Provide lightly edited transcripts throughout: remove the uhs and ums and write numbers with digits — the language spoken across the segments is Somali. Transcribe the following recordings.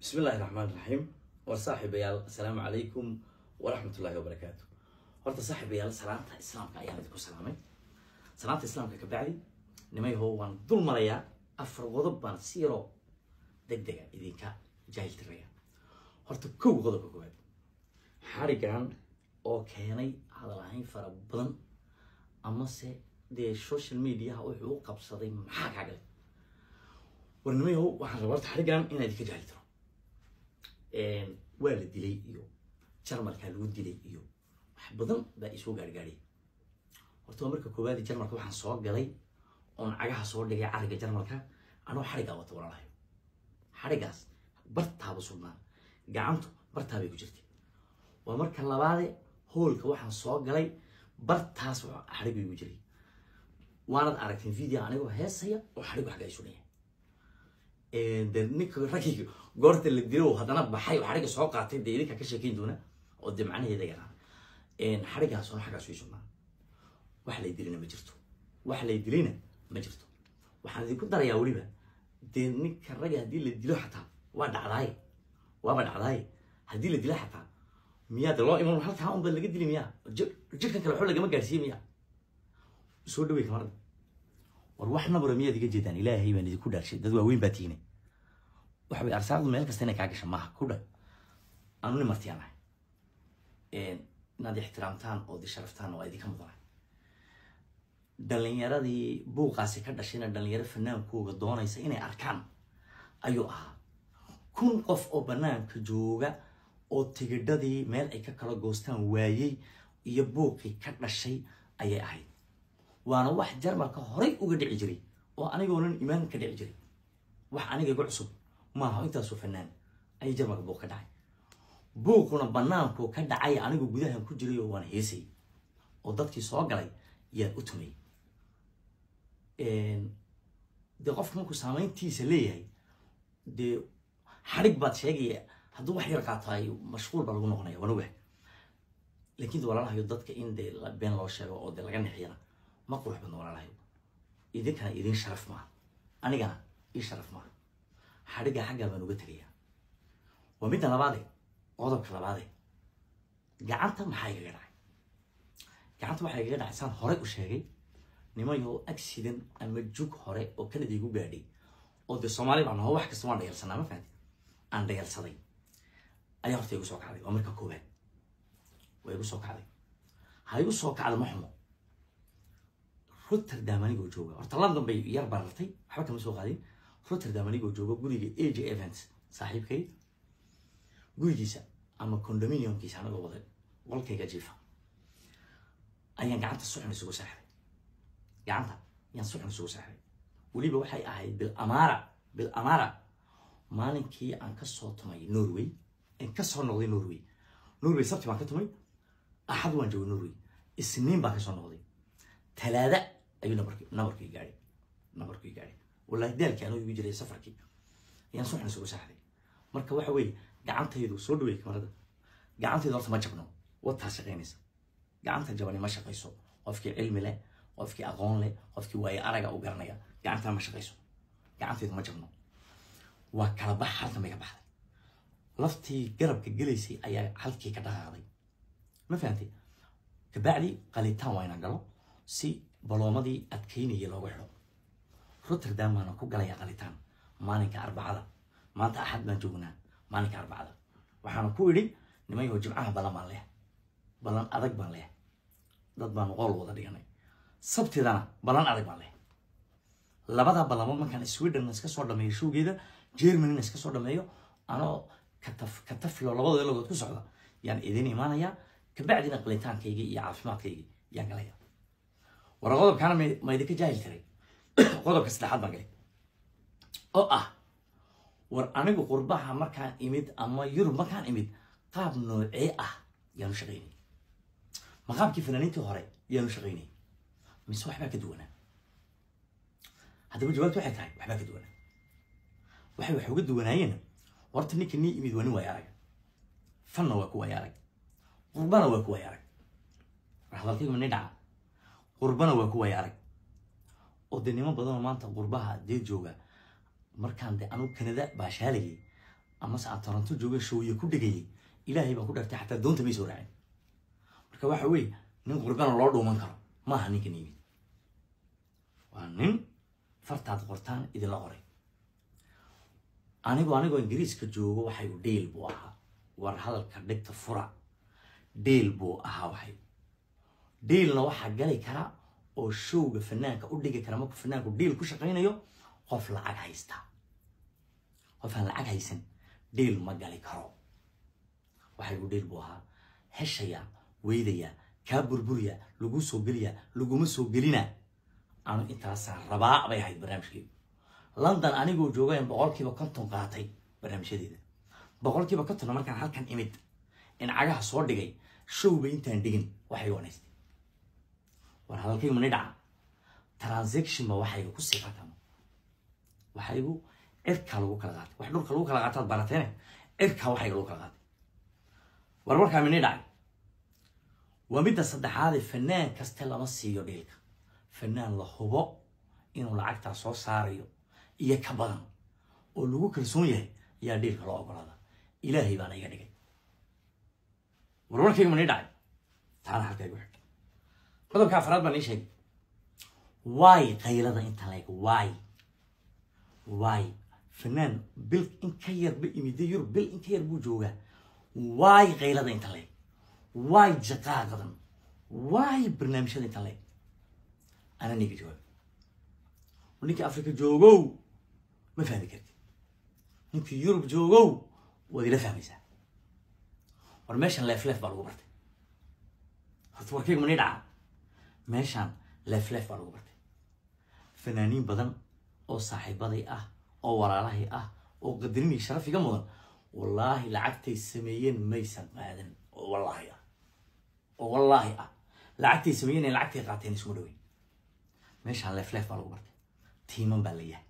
بسم الله الرحمن الرحيم وصاحب يال السلام عليكم ورحمة الله وبركاته. horta saaxiibayaal salaanta islaamka ayaan idinku salaamay. salaanta islaamka ka bacdi nimay hoo waan dul marayaa afar qodob baan si yaro degdega idinka jaahil tiraya. horta kow qodobka koowaad xarigan oo keenay hadal ahayn fara badan ama se de social media wuxuu u qabsaday maxaa ka galay war nimay hoo waxaan rabaa horta xarigan inaad idinka jaahil tiro waa la dilay iyo jarmalka lagu dilay iyo badan baa isoo gaargaariyay horta marka koowaad jarmalka waxaan soo galay oon cagaha soo dhigay cariga jarmalka anoo xariga wata walaalahay xarigaas bartaaba sugnaa gacantu bartaabay ku jirtay waa marka labaade hoolka waxaan soo galay bartaas xarigu igu jiray waanad aragtay video anigoo heesaya oo xarigu xaga isu leeyahay de ninka ragiga goorta la dilo haddana baxay xariga soo qaatay de idinka ka sheekeyn doona oo de macnaheeda yaraan xarigaas oo xaga soo sugnaa wax la dilina ma jirto wax la dilina ma jirto waxaan idinku darayaa waliba de ninka raga hadii la dilo xataa waa dhacday hadii la dilo xataa miyaad loo iman halka un baa laga dili miyaa jirkan kale xul lagama gaarsiin miyaa soo dhawey kamarada war wax nabara miyaad iga jeedaan ilaahay baan idinku dhaarshay dad waaweyn baa tiinay waxa way arsaaqdu meel kasta inay kaa gasho maaha ku dhan anu ni martiyaanahay inaad ixtiraamtaan oo di sharaftaan oo idinka mudanay dhalinyaradii buuqaasi ka dhashayna dhalinyaro fanaankooga doonaysa inay arkaan ayuu ahaa 1000 qof oo banaanka jooga oo tigidhadii meel ay ka kala goostaan waayay iyo buuqii ka dhashay ayay ahayd waana wax jarmalka horay uga dhici jiray oo anigoonan imaan ka dhici jiray wax aniga igu cusub maaha intaasoo fanaan ay jarmalka buuq ka dhacay buuquna banaanku ka dhacay anigu gudahan ku jiray oo waan heesay oo dadkii soo galay yaan u tumay de qofka markuu saameyntiisa leeyahay de xarig baad sheegaya hadduu wax yar qaataay mashquul baa lagu noqonaya waan ogahay laakiin de walaalahayo dadka in de been loo sheego oo de laga nixiyana ma qurux badno walaalahayo idinkana idin sharaf maaha anigana ii sharaf maaha xariga xaggaa baan uga tegayaa waa midda labaade qodobka labaade gacanta maxaa igaga dhacay gacanta waxaa igaga dhacay saan horey u sheegay nimayo accident ama jug hore oo kanada igu gaadhay oo de soomaali baan naho wax kasta waan dhayalsanaa ma fahanti aan dhayalsaday ayaa horta igu soo kacday waa marka koowaad waa igu soo kacday ha igu soo kacda ma xumo Rotterdam anigoo jooga horta London bay yar barartay waxba kama soo qaadin Rotterdam anigoo jooga guriga AJ Events saaxiibkay gurigiisa ama condominiumkiisa anagoo wada qolkayga jiifa ayaan gacanta suxun isugu saaxiibay gacanta yaan suxun isugu saaxiibay waliba waxay ahayd bil amara maalinkii aan ka soo tumay Norway in ka soo noqday Norway sabti baan ka tumay axad waan joogay Norway isniin baan ka soo noqday talaada ayuu nabarkii gaadhay wallahi daalkii anuu igu jiray safarkii ayaan suxun isugu saaxiibay marka waxa weeye gacantaydu soo dhawey kamarada gacantaydu horta ma jabno wata shaqeynaysa gacanta jabani ma shaqeyso qofkii cilmi leh qofkii aqoon leh qofkii waay araga u garanaya gacanta ma shaqeyso gacantaydu ma jabno waa kala bax halka ma ka baxday laftii garabka galaysay ayaa halkii ka dhaqaaday ma fahantay kabacdi qalitaan waa inaan galo si baloomadii adkeynaya looga xidho Rotterdam baan ku galaya qalitaan maalinka arbacada maanta axad baan joognaa maalinka arbacada waxaan ku idhi nimayo jimcaha balan adag baan leh dad baan qool wada dhiganay sabtidana balan adag baan leh labada balamo markaan Sweden iska soo dhameeyo showgeeda Germany iska soo dhameeyo anoo kataflo labada logood ku socda yaan idin imaanaya kabacdina qalitaankayga iyo caafimaadkayga yaan galaya warqodobkana ma idinka jaahil tiray qodobka saddexaad baan galay oo ah war anigu qurbaha markaan imid ama Yurub markaan imid qaab noocee ah yaanu shaqeynay maqaabkii fanaaniintii hore yaanu shaqeynay mise waxba ka duwanaa haddaba jawaabtu waxay tahay waxba ka duwanaa waxay uga duwanaayeen horta ninka nii imid waa nin waay arag fanna waa ku waay arag qurbana waa ku waay arag hadalkaygu ma dhaca qurbana waa ku waay arag oo de niman badan oo maanta qurbaha dee jooga markaan de anu Canada baa shaalayay أما سأترنتو جوجا شوية كل جاي إلهي بقول لك حتى دون تبي سرعين مركب واحد وي نقربان الله ومنكر ما هنيك نيمي وانين فرتاد قرطان إذا لا قري أنا جو إنجليز كجوجا واحد ديل بوها ورهذا الكردك تفرع ديل بو أها واحد ديل لو واحد جالي كرا أو شو فنانك أوديك كرامك فنانك وديل كوش قينا يو قف لعج هيستا قف لعج هيسن ديل ما جالي كرا واحد ديل بوها هالشيء ويديا كابربوريا لجوسو جليا لجومسو جلينا أنا أنت أصلا رباع بيهاي برنامج كي لندن أنا جو جوجا بقول كي بكنتم قاطعي برنامج شديد بقول كي بكنتم لما كان حال كان إمد إن عجها صور دقي شو بينت عندين واحد ونست وهذا الكلام من يدعى ترانزكشن ما واحد يقول كسي قاتم واحد يقول إركا لو كلا واحد لو كلا قاتات بارتين إركا واحد لو كلا قات ورورك من يدعى ومدة صدح هذا الفنان كاستيلا نصي يديلك فنان لهوبو إنه لعكت صوص ساريو إيا كبرن ولو كرسونيه يا ديلك الله أقول إلهي بانا يدعي ورورك من يدعى تعال حتى يقول قدام كافرات بني شيء واي قيلة أنت لايك واي فنان بيل إن كير بإميدير بيل إن كير بوجوجا واي قيلة أنت لايك واي جقاء قدام واي برنامج أنت لايك أنا نيجي جواب ونيجي أفريقيا جوجو ما فاهم كده نيجي يوروب جوجو ودي لا فاهم إذا ورماشان لف بالغبرت هتوركيك من يدعى ماشان لف بالغبرت فنانين بدن أو صاحبتي أو وراله أو قدرني شرف جمودن والله لعقتي السميين ميسن هذا والله لعقتي السميين لعقتي قاعدين اسمه دوين ماشان لف بالغبرت تيمن باليه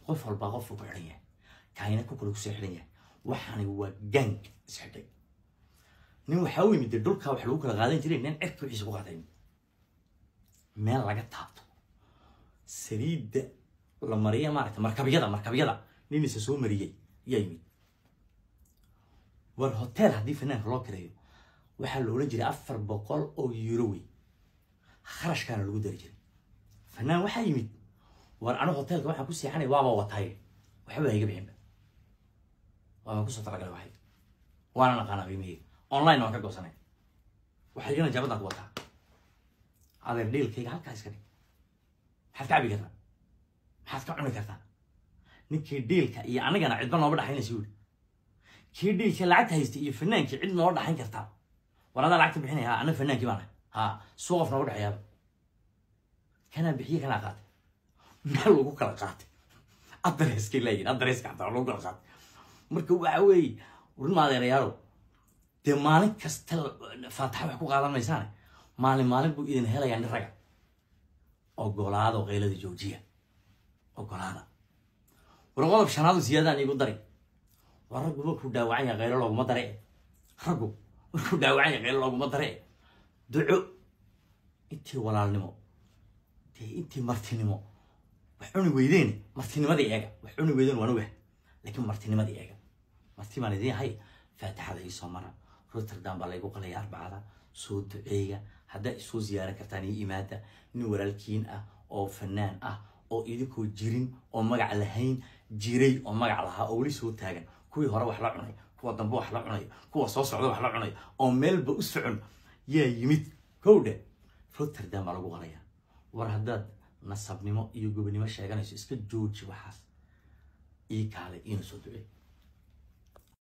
قف البغف وبعينيه كاينك كل سحريه وحني هو جنك سحري نيو حاوي مد دولكا wax lagu kala qaadan jiray nin cirka wixii soo qaaday meel laga taabto saliid la mariyo maarta markabiyada nin isa soo mariyay yimid war hotel hadii fanaan loo kireeyo waxa la oran jiray 400 oo euro wi kharashkana lagu dari jiray fanaan waxa yimid war anu hotelka waxa ku seexanay waaba watay waxba iga bixin waa ku soo talagalay waxay waana naqana qiimeeyay online waan ka goosanay waxa jira jabada ku wata adeer deelkayga halka iska dhig maxaad ka cabi kartaa maxaad ka cuni kartaa ninkii deelka iyo anigana cidba nooba dhaxaynaysa yuri kii deelka lacag haystay iyo fanaankii cid nooba dhaxayn kartaa warada lacagta bixinaya ana fanaankii baan suuq nooba dhaxayaa kana bixiye kana qaatay meel lagu kala qaatay adreeskii leeyahay adreeska xataa lagu kala qaatay marka waxa weeye urin maadeerayaalo de maalin kasta faataxa wax ku qaadanaysan maalin buu idin helayaan raga ogolaado qeylada joojiya ogolaada warqodob shanaadu siyaadaan igu daray waragu ku dhaawacay qeylo loogu daray ragu ku dhaawacay qeylo loogu daray duco intii walaalnimo intii martinimo wax cuni weydeen martinimadii eega wax cuni weydeen waan ogahay laakiin martinimadii eega martimadii hay faataxada ii soo mara روتردام بالله قال يا أربعة صوت عيا هذا صوت زيارة كتاني إمادة نورالكين أو فنان أو إيدكو جيرين أو مجع لهين جيري أو مجع لها أو لي صوت تاجن كوي هرا وحلا عني كوا ضمبو وحلا عني كوا صوص عدو وحلا عني أو ميل بأسفعن يا يميت كودة روتردام بالله قال يا ورهداد نصبني ما يجوبني ما شيء كان يسكت جوج وحاس إيه كله إيه صوت عيا